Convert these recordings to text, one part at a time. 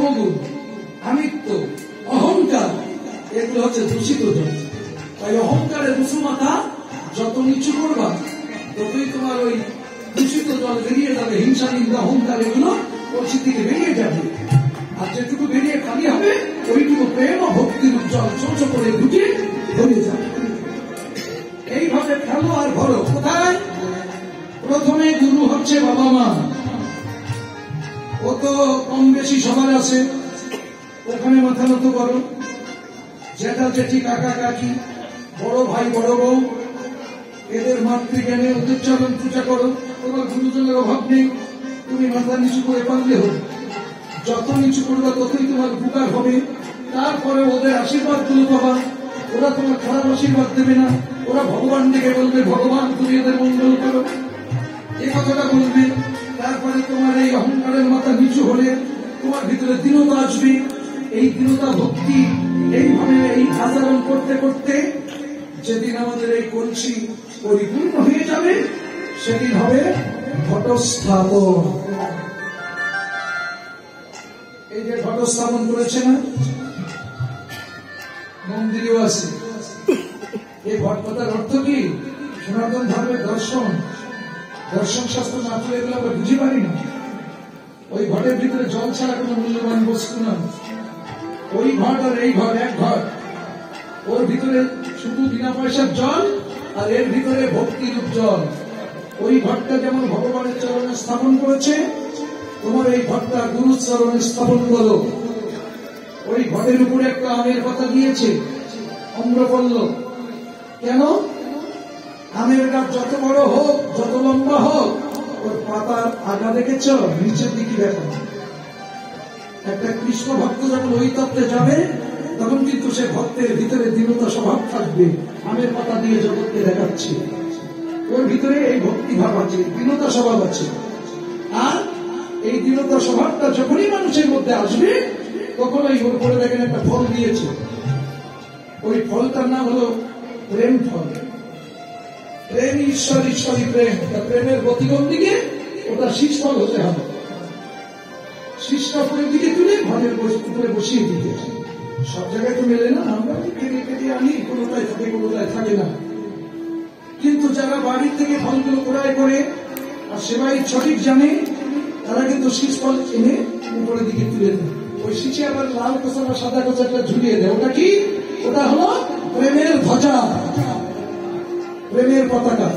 তমগুণ, আমিত্ব, অহংকার, এগুলো হচ্ছে দূষিত জল। তাই অহংকারের উঁচু মাথা যত নিচু করবা ততই তোমার ওই দূষিত জল বেরিয়ে যাবে। হিংসা, নিন্দা, অহংকার এগুলো কলসি থেকে বেরিয়ে যাবে। আর যেটুকু বেরিয়ে খালি হবে ওইটুকু প্রেম ও ভক্তির জল ছোট করে ঢুকে ভরে যাবে। এইভাবে ফেলো আর ভরো। কোথায়? প্রথমে গুরু হচ্ছে বাবা মা। ও তো কম বেশি সবার আছে, ওখানে মাথা নত করো। জ্যাঠা জেঠি, কাকা কাকি, বড় ভাই বড় বউ, এদের মাতৃজ্ঞানে ওদের চরণ পূজা করো। তোমার গুরুজনের অভাব নেই, তুমি মাথা নিচু করে পারলে হবে। যত নিচু করবে ততই তোমার উপকার হবে। তারপরে ওদের আশীর্বাদ গুলো পাবা। ওরা তোমার খারাপ আশীর্বাদ দেবে না। ওরা ভগবান ডেকে বলবে, ভগবান তুমি এদের মঙ্গল করো, এই কথাটা বলবে। তারপরে তোমার এই অহংকারের মাথা নিচু হলে তোমার ভিতরে দীনতা আসবে। এই দীনতা, ভক্তি, এইভাবে এই আচরণ করতে করতে যেদিন আমাদের এই কলসি পরিপূর্ণ হয়ে যাবে সেদিন হবে ঘটস্থাপন। এই যে ঘটস্থাপন করেছে না, মন্দিরেও আছে। এই ঘট কথার অর্থ কি? সনাতন ধর্মের দর্শন, দর্শন শাস্ত্র না পড়ে এগুলো আমরা বুঝি পারি না। ওই ঘটের ভিতরে জল ছাড়া কোনো মূল্যবান বস্তু না। ওই ঘট আর এই ঘট এক ঘট। ওর ভিতরে শুধু বিনা পয়সার জল, আর এর ভিতরে ভক্তিরূপ জল। ওই ঘটটা যেমন ভগবানের চরণে স্থাপন করেছে, তোমার এই ঘটটা গুরুর চরণে স্থাপন করো। ওই ঘটের উপরে একটা আমের পাতা দিয়েছে, অম্রপল্লব। কেন? আমের গাছ যত বড় হোক, যত লম্বা হোক, ওর পাতার আগা দেখেছ নিচের দিকে দেখা। একটা কৃষ্ণ ভক্ত যখন ওই তত্ত্বে যাবে তখন কিন্তু সে ভক্তের ভিতরে দীনতা স্বভাব থাকবে। আমের পাতা দিয়ে জগৎকে দেখাচ্ছে, ওর ভিতরে এই ভক্তি ভাব আছে, দীনতা স্বভাব আছে। আর এই দীনতা স্বভাবটা যখনই মানুষের মধ্যে আসবে তখন ওই ওর উপরে দেখেন একটা ফল দিয়েছে। ওই ফলটার নাম হলো প্রেম ফল। প্রেম ঈশ্বর, ঈশ্বরী প্রেম। প্রেমের গতিগম দিকে ওটা শীষ ফল হতে হবে। শীষটা উপরের দিকে তুলে ঘরের উপরে বসিয়ে দিতে। সব জায়গায় তো মেলে না, আমরা কেটে কেটে আনি, কোনোটাই থাকে কোনোটাই থাকে না। কিন্তু যারা বাড়ির থেকে ফলগুলো ক্রয় করে আর সেবাই সঠিক জানে, তারা কিন্তু শীষ ফল এনে উপরের দিকে তুলে দেয়। ওই শীষে আবার লাল কোচা বা সাদা কোচাটা ঝুলিয়ে দেয়। ওটা কি? ওটা হলো প্রেমের ধ্বজা, প্রেমের পতাকা।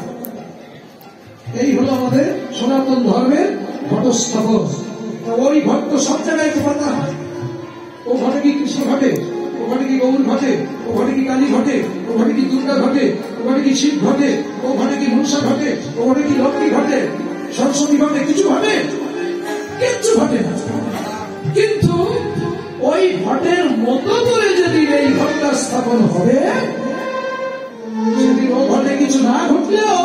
এই হলো আমাদের সনাতন ধর্মের ঘটস্থাপন। ওই ঘট তো সব জায়গায় পাতা হয়। ও ঘটে কি কৃষ্ণ ঘটে, ও ঘটে কি গৌর ঘটে, ও ঘটে কি কালী ঘটে, ও ঘটে কি দুর্গা ঘটে, ও ঘটে কি শিব ঘটে, ও ঘটে কি মনসা ঘটে, ও ঘটে কি লক্ষ্মী ঘটে, সরস্বতী ঘটে, কিছু ঘটে? কিচ্ছু ঘটে না। কিন্তু ওই ঘটের মতো করে যদি এই ঘটটা স্থাপন হবে, সেদিন ও ঘটে কিছু না ঘটলেও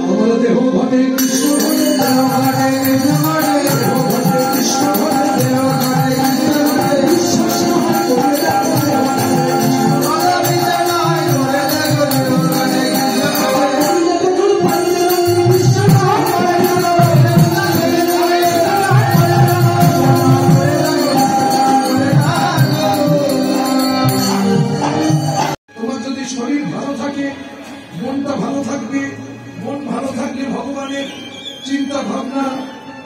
তোমার দেহ ঘটে কৃষ্ণ ঘটে, দেহ ঘটে কৃষ্ণ ঘটে, দেহ ঘটে কৃষ্ণ ঘটে, দেহ ঘটে কৃষ্ণ ঘটে, বিশ্বাস করে চিন্তা ভাবনা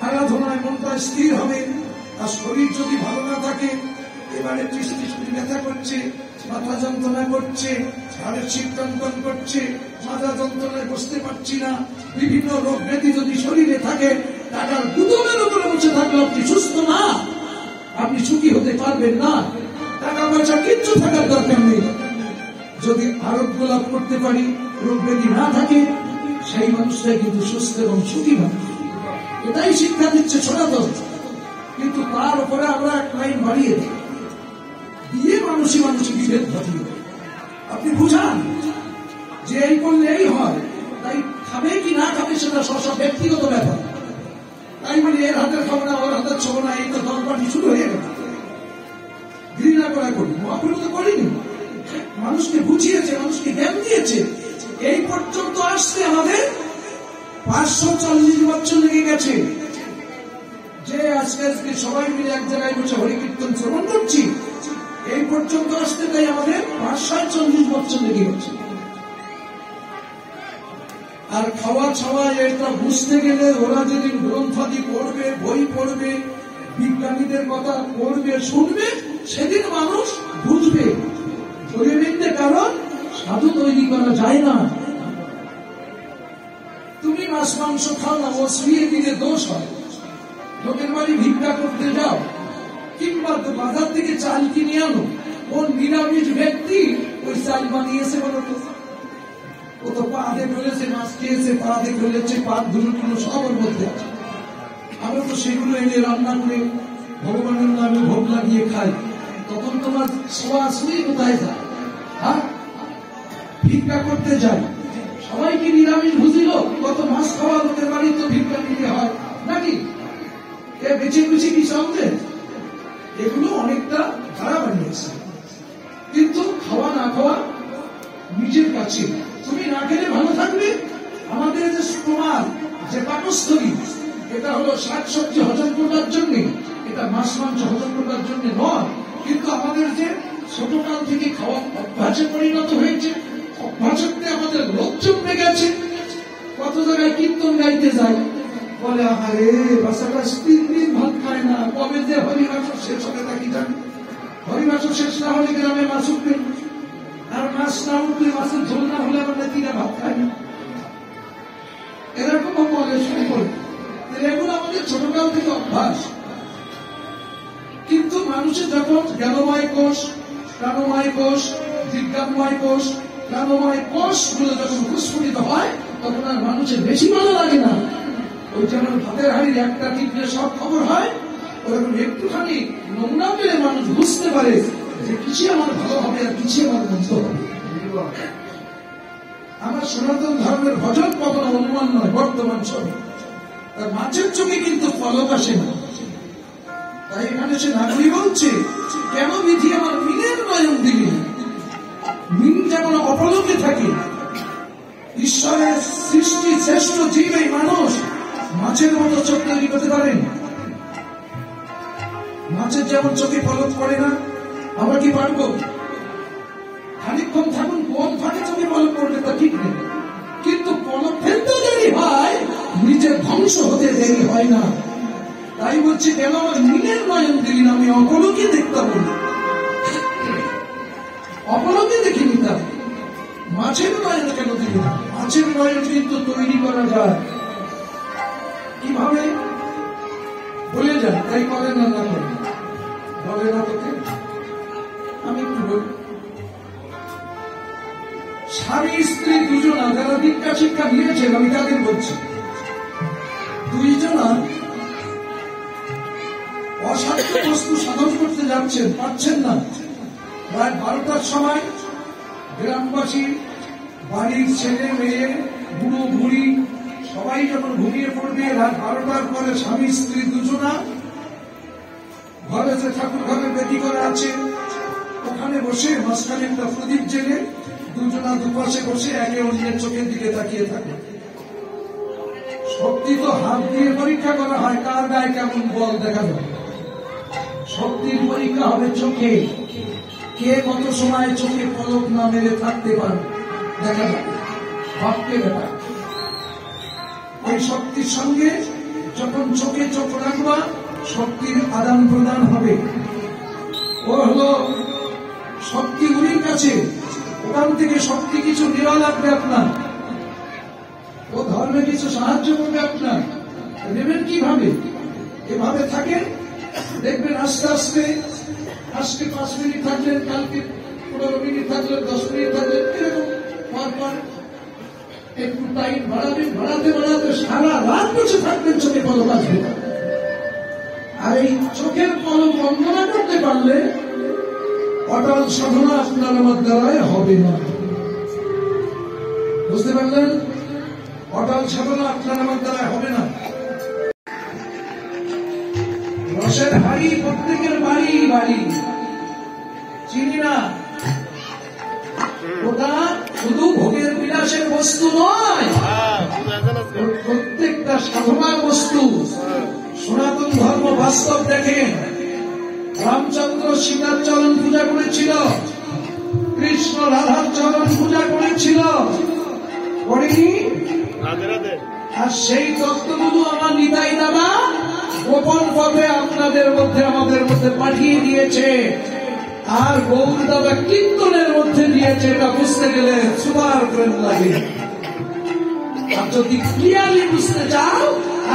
আরাধনায় মনটা স্থির হবে। আর শরীর যদি ভালো না থাকে, এবারে ব্যথা করছে, মাথা যন্ত্রণা করছে, ঘাড়ের শীতকন করছে, মাথা যন্ত্রণায় বসতে পারছি না, বিভিন্ন রোগ ব্যাধি যদি শরীরে থাকে, টাকার গুদমের উপরে বসে থাকলে আপনি সুস্থ না, আপনি সুখী হতে পারবেন না। টাকা পয়সা কিচ্ছু থাকার দরকার নেই। যদি আরোগ্য লাভ করতে পারি, রোগ ব্যাধি না থাকে, সেই মানুষটাই কিন্তু সুস্থ এবং সুখী মানুষ। এটাই শিক্ষা দিচ্ছে সনাতন। কিন্তু তার উপরে আমরা এক লাইন বাড়িয়ে দিই, দিয়ে মানুষই বিভেদ ঘটিয়ে। আপনি বুঝান যে এই করলে এই হয়, তাই খাবে কি না খাবে সেটা সব ব্যক্তিগত ব্যাপার। তাই মানে এর হাতের খাবো না, ওর হাতের ছোবো না, এই তো দরকারটি শুরু হয়ে গেল। ঘৃণা করা করি, মহাপুরু তো করিনি। মানুষকে বুঝিয়েছে, মানুষকে জ্ঞান দিয়েছে। এই পর্যন্ত আসতে আমাদের 540 বছর লেগে গেছে। যে আজকে সবাই মিলে এক জায়গায় বসে হরিকীর্তন পর্যন্ত আসতে তাই আমাদের ৫-৪০ বছর লেগে গেছে। আর খাওয়া ছাওয়া এটা বুঝতে গেলে ওরা যেদিন গ্রন্থাদি পড়বে, বই পড়বে, বিজ্ঞানীদের কথা পড়বে, শুনবে, সেদিন মানুষ বুঝবে। কারণ সাধু তৈরি করা যায় না। তুমি মাছ মাংস খাও না, ও শুয়ে দিলে দোষ হয়। লোকের বাড়ি ভিক্ষা করতে যাও, কিংবা বাজার থেকে চাল কিনে আনো, ও নিরামিষ ব্যক্তি ওই চাল বানিয়েছে বলো তো? ও তো পা দিয়ে ফেলেছে, মাছ খেয়েছে, পা দিয়ে ফেলেছে, পা ধুলো সবার মধ্যে আছে। আমরা তো সেগুলো এনে রান্না করে ভগবানের নামে ভোগ লাগিয়ে খাই। তখন তোমার ছোঁয়াছুঁই কোথায় যায়? হ্যাঁ, ভিক্ষা করতে যাই, সবাই কি নিরামিষ বুঝিল? কত মাছ খাওয়া লোকের বাড়ি তো ভিক্ষা নিতে হয় নাকি? এ বেছে বেছে কি চাউতে? এগুলো অনেকটা খারাপ বানিয়েছে। কিন্তু খাওয়া না খাওয়া নিজের কাছে। তুমি না খেলে ভালো থাকবে। আমাদের যে তোমার যে পাকস্থলী, এটা হলো শাকসবজি হজম করার জন্য, এটা মাছ মাংস হজম করার জন্য নয়। কিন্তু আমাদের যে ছোটকাল থেকে খাওয়া অভ্যাসে পরিণত হয়েছে, অভ্যাসে আমাদের লোক জমে গেছে। কত জায়গায় কীর্তন গাইতে যায়, বলে আরে বাচ্চাটা ৩ দিন ভাত খায় না, কবে যে হরিবাস শেষ হবে তা কি জানি? হরিবাস শেষ না হলে গ্রামে মাছ উঠবে, আর মাছ না উঠলে, মাছের ঝোল না হলে আমার নাতিরা ভাত খায় না। এরকম বলে শুরু করে। এগুলো আমাদের ছোটকাল থেকে অভ্যাস। কিন্তু মানুষের যখন জ্ঞানময় কোষ, প্রাণময় কোষ, বিজ্ঞানময় কোষ, প্রাণময় কোষ গুলো যখন প্রস্ফুটিত হয়, তখন আর মানুষের বেশি ভালো লাগে না। ওই যেমন ভাতের হাড়ির একটা টিপলে সব খবর হয়, ওরকম একটুখানি নমুনা পেলে মানুষ বুঝতে পারে যে কিছু আমার ভালো হবে আর কিছু আমার মন্দ হবে। আমার সনাতন ধর্মের ভজন কখনো অনুমান নয় বর্তমান সময়। তার মাছের চোখে কিন্তু ফলক আসে না। তাই এখানে সে নাগরী বলছে, কেন বিধি আমার মিনের নয়ন দিলি? মিন যেমন অপলকে থাকে, ঈশ্বরের সৃষ্টি শ্রেষ্ঠ জীব এই মানুষ মাছের মতো চোখ তৈরি করতে পারেন। মাছের যেমন চোখে পলক পড়ে না, আমরা কি পারবো? খানিকক্ষণ থাকুন, কোন ফাঁকে চোখে পলক পড়বে তা ঠিক নেই। কিন্তু পলক ফেলতে দেরি হয়, নিজের ধ্বংস হতে দেরি হয় না। তাই বলছি, কেন আমার মিনের নয়ন দিলি না? আমি অপলকে দেখতাম, অপলকে দেখে নিতাম। মাছের নয়ন কেন দিলি না? মাছের নয়ন কিন্তু তৈরি করা যায়। কিভাবে বলে যায়? তাই করে না, না করে বলে না তোকে। আমি একটু বলি, স্বামী স্ত্রী দুজনা যারা দীক্ষা শিক্ষা দিয়েছেন, আমি তাদের বলছি, দুইজনা অসাধ্য বস্তু সাধন করতে যাচ্ছেন, পারছেন না। প্রায় 12টার সময় গ্রামবাসী, বাড়ির ছেলে মেয়ে, বুড়ো বুড়ি সবাই যখন ঘুমিয়ে পড়বে, রাত 12টার পরে স্বামী স্ত্রী দুজনা ঘরে যে ঠাকুর ঘরের বেদি করা আছে, ওখানে বসে মাঝখানে একটা প্রদীপ জেলে দুজনা দুপাশে বসে একে অন্যের চোখের দিকে তাকিয়ে থাকে। শক্তি তো হাত দিয়ে পরীক্ষা করা হয়, কার গায়ে কেমন বল দেখা যাবে। শক্তির পরীক্ষা হবে চোখে, কে কত সময় চোখে পলক না মেরে থাকতে পারে দেখা যাবে। ভাবতে ব্যাপার, ওই শক্তির সঙ্গে যখন চোখে চোখ রাখবা, শক্তির আদান প্রদান হবে। ও হলো শক্তি উনির কাছে, ওখান থেকে শক্তি কিছু নেওয়া লাগবে আপনার, ও ধর্মে কিছু সাহায্য করবে আপনার। নেবেন কিভাবে? এভাবে থাকেন, দেখবেন আস্তে আস্তে, আজকে 5 মিনিট থাকলেন, কালকে 15 মিনিট থাকলেন, 10 মিনিট থাকলেন, এরকম পরপর একটু টাইম বাড়াবেন। বাড়াতে বাড়াতে সারা রাত বসে থাকবেন, চোখে পলক আসবে। আর এই চোখের পলক বন্ধ না করতে পারলে অটল সাধনা আপনার আমার দ্বারাই হবে না। বুঝতে পারলেন? অটল সাধনা আপনার আমার দ্বারাই হবে না। রসের হাড়ি প্রত্যেকের বাড়ি বাড়ি, চিনি না, ওটা শুধু ভোগের বিলাসের বস্তু নয়, প্রত্যেকটা সাধনার বস্তু। সনাতন ধর্ম বাস্তব দেখেন, রামচন্দ্র সীতার চরণ পূজা করেছিল, কৃষ্ণ রাধার চরণ পূজা করেছিল, করেনি? আর সেই তত্ত্বগুলো আমার নিতাই দাদা গোপন পথে আপনাদের মধ্যে আমাদের মধ্যে পাঠিয়ে দিয়েছে, আর গৌর দাদা কীর্তনের মধ্যে দিয়েছে। এটা বুঝতে গেলে সুপার প্রেম লাগে। আর যদি ক্লিয়ারলি বুঝতে চাও,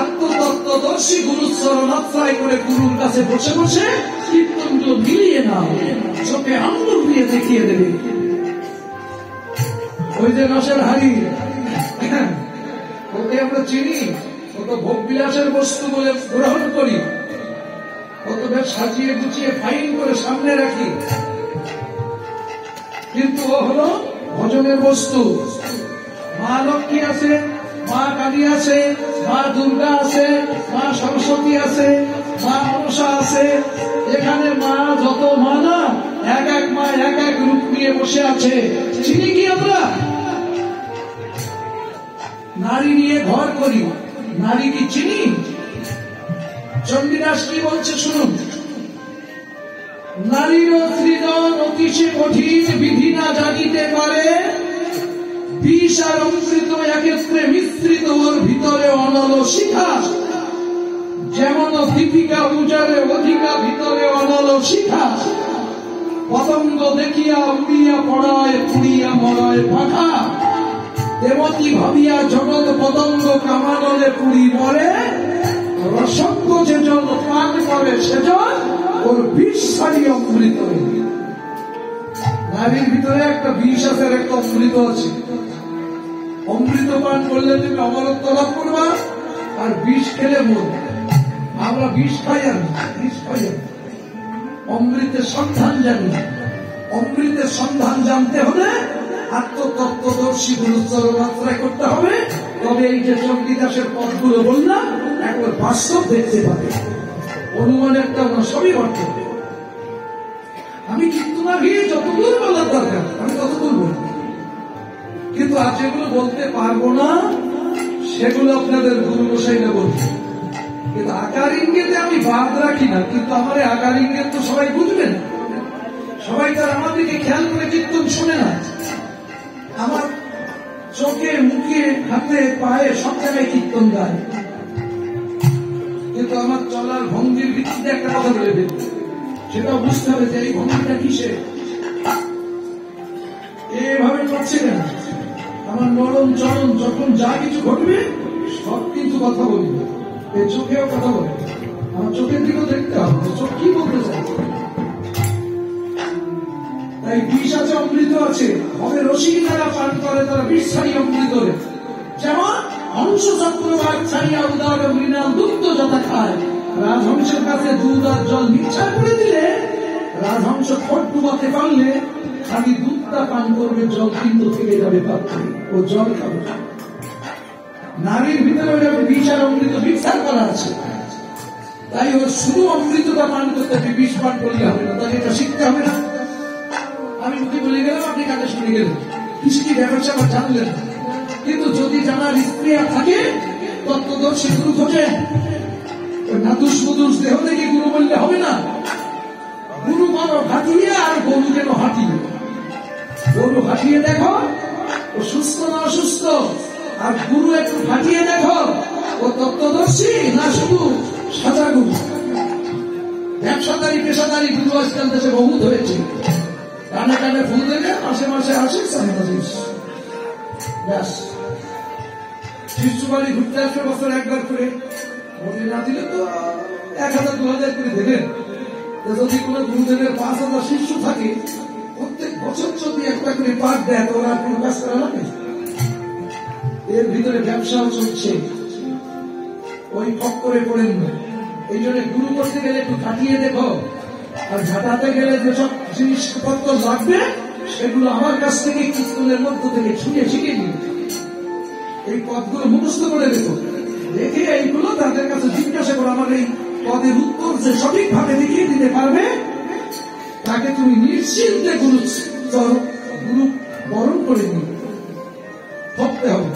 আত্মতত্ত্বদর্শী গুরুর চরণ আশ্রয় করে গুরুর কাছে বসে বসে কীর্তনগুলো মিলিয়ে নাও, চোখে আঙুল দিয়ে দেখিয়ে দেবে। ওই যে রসের হাড়ি, ওকে আমরা চিনি, ও তো ভোগ বিলাসের বস্তু বলে গ্রহণ করি, কত বেশ সাজিয়ে গুছিয়ে ফাইন করে সামনে রাখি, কিন্তু ও হলো ভজনের বস্তু। মা লক্ষ্মী আছে, মা কালী আছে, মা দুর্গা আছে, মা সরস্বতী আছে, মা মনসা আছে। এখানে মা যত মা না, এক এক মা এক এক রূপ নিয়ে বসে আছে। চিনি কি আমরা? নারী নিয়ে ঘর করি, নারী কি চিনি? চণ্ডীদাস কি বলছে শুনুন, নারীর সৃজন অতিশে কঠিন, বিধি না জানিতে পারে, বিষ আর অমৃত একত্রে মিশ্রিত, ওর ভিতরে অনল শিখা। যেমন দীপিকা উজারে অধিকা, ভিতরে অনল শিখা। পতঙ্গ দেখিয়া উড়িয়া পড়ায়, পুড়িয়া মরয় পাখা। দেবতী ভাবিয়া জগৎ পতঙ্গ, কামানলে পুড়ি মরে। রসজ্ঞ যেজন পান করে, সেজন ওর বিষ ছাড়ি অমৃত। নারীর ভিতরে একটা বিষ আছে আর একটা অমৃত আছে। অমৃত পান করলে তুমি অমরত্ব লাভ করবা, আর বিষ খেলে মরবে। আমরা বিষ খাই আর বিষ খাই, অমৃতের সন্ধান জানি। অমৃতের সন্ধান জানতে হলে আত্মতত্ত্বদর্শী গুরুচরণ আশ্রয় করতে হবে, তবে এই যে চণ্ডীদাসের পথগুলো বললাম একবার বাস্তব দেখতে পাবে। অনুমান একটা না, সবই অর্থ। আমি কীর্তনাভি যতদূর বলার দরকার আমি ততদূর বলবো, কিন্তু আজ যেগুলো বলতে পারবো না সেগুলো আপনাদের গুরু গোসাইরা বলবে। কিন্তু আকার ইঙ্গিতে আমি বাদ রাখি না, কিন্তু আমার আকার ইঙ্গিত তো সবাই বুঝবে না। সবাই তার আমার দিকে খেয়াল করে কীর্তন শুনে না। আমার চোখে মুখে হাতে পায়ে সব জায়গায় কীর্তন গায়, কিন্তু আমার চলার ভঙ্গির ভিত্তিতে একটা কথা বলে দেবে, সেটা বুঝতে হবে যে এই ভঙ্গিটা কিসে, এভাবে করছে কেন। আমার নরম চরণ যখন যা কিছু ঘটবে সব কিন্তু কথা বলবে, এই চোখেও কথা বলে। আমার চোখের দিকেও দেখতে হবে চোখ কি বলতে চাইছে। তাই বিষ আছে, অমৃত আছে। হবে রসিক যারা পান করে তারা বিষ ছাড়ি অমৃত। যেমন হংস চক্রবাক ছাড়িয়া উদার মৃণাল দুগ্ধ যথা খায়। রাজহংসের কাছে দুধ আর জল মিক্সার করে দিলে রাজহংস ঠোঁট ডুবাতে পারলে খালি দুধটা পান করবে, জল কিন্তু থেকে যাবে পাত্রে, ও জল খাবে। নারীর ভিতরে বিষ আর অমৃত মিক্সার করা আছে, তাই ওর শুধু অমৃতটা পান করতে হবে, বিষ পান করলে হবে না। তাহলে এটা শিখতে হবে না। আমি যদি বলে গেলাম, আপনি কাজে শুনে গেলেন, কৃষ্টি ব্যবসা বা জানলেন, কিন্তু যদি জানার স্ত্রী থাকে তত্ত্বদর্শী গুরু খোঁজে, নাতুস মুদুস দেহ দেখে গুরু বললে হবে না। গুরু মানো হাঁটিয়ে, আর গরু যেন হাঁটিয়ে। গরু হাঁটিয়ে দেখো ও সুস্থ না অসুস্থ, আর গুরু একটু হাঁটিয়ে দেখো ও তত্ত্বদর্শী না শুধু সাজা গুরু। ব্যবসাদারি পেশাদারি গুরু আজকাল দেশে বহুত হয়েছে। কানে কানে ফুল দেবে, মাসে মাসে আসে, ব্যাস শিশু বাড়ি ঘুরতে আসবে বছর একবার করে। ভোটে না দিলে তো 1000-2000 করে দেবেন। যদি কোন গুরুদেবের 5000 শিষ্য থাকে, প্রত্যেক বছর যদি একটা করে পাঠ দেয় তো ওরা কোনো কাজ করা লাগে। এর ভিতরে ব্যবসাও চলছে, ওই ঠক করে পড়েন না। এই জন্য গুরু করতে গেলে একটু কাটিয়ে দেখো, আর ঝাঁটাতে গেলে যেসব জিনিসপত্র লাগবে সেগুলো আমার কাছ থেকে কীর্তনের মধ্য থেকে ছুঁয়ে শিখে নিয়ে এই পদগুলো মুখস্থ করে দেখো। দেখে এইগুলো তাদের কাছে জিজ্ঞাসা করো, আমার এই পদের উত্তর যে সঠিকভাবে দেখিয়ে দিতে পারবে তাকে তুমি নিশ্চিন্তে গুরু বরণ করে নিয়ে ভাবতে হবে,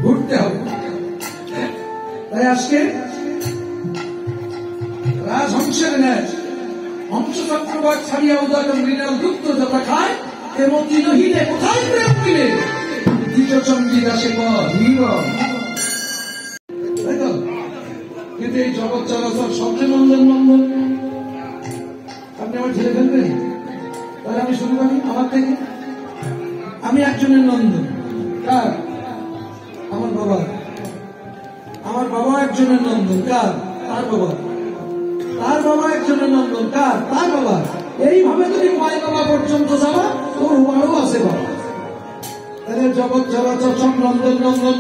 ঘুরতে হবে। তাই আজকে রাজহংসের ন্যায় অংশচক্রবাদ ছাড়িয়া উদয় মৃণাল দুগ্ধ যথা খায় এমতি নহিলে কোথায় প্রেম মিলে দ্বিজচণ্ডী দাসে তাই তো। কিন্তু এই জগৎ চলাচল স্বপ্নে নন্দন নন্দন, আপনি আমার ছেলে ফেলবেন, তাহলে আমি শুরু করি আমার থেকে। আমি একজনের নন্দন, কার? আমার বাবা। আমার বাবা একজনের নন্দন, কার? তার বাবা। তার বাবা একজনের নন্দন, কার? তার বাবা। এইভাবে তুমি মায় বাবা পর্যন্ত যাবা, তোর বাবাও আছে বাবা। তাহলে জগৎ চলাচল সব নন্দন নন্দন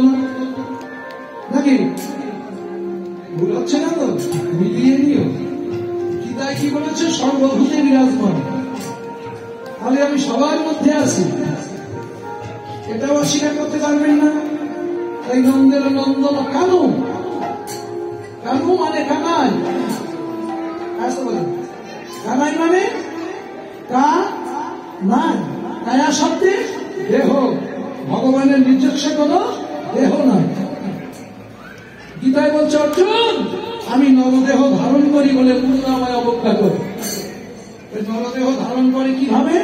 নাকি? ভুল হচ্ছে না তো? মিলিয়ে নিও। গীতায় কি বলেছে? সর্বভূতে বিরাজমান। তাহলে আমি সবার মধ্যে আছি, এটাও অস্বীকার করতে পারবেন না। এই নন্দের নন্দন কানু, কানু মানে কানাই। কানাই মানে কায়া শব্দে দেহ, ভগবানের নিজস্ব কোন দেহ নাই। গীতায় বলছে অর্জুন আমি নরদেহ ধারণ করি বলে পূর্ণাময় অবজ্ঞা করি। নরদেহ ধারণ করে কিভাবে?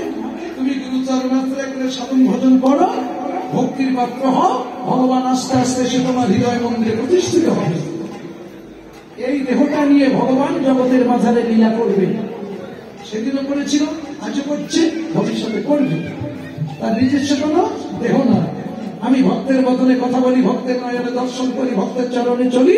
তুমি গুরুচরণাশ্রয় করে সাধন ভজন করো, ভক্তির পাত্র হও, ভগবান আস্তে আস্তে সে তোমার হৃদয় মন্দিরে প্রতিষ্ঠিত হবে। এই দেহটা নিয়ে ভগবান জগতের মাঝারে লীলা করবে। সেদিনও করেছিল, আজও করছে, ভবিষ্যতে করবে। তার নিজস্ব কোন দেহ না। আমি ভক্তের বদলে কথা বলি, ভক্তের নয়নে দর্শন করি, ভক্তের চরণে চলি।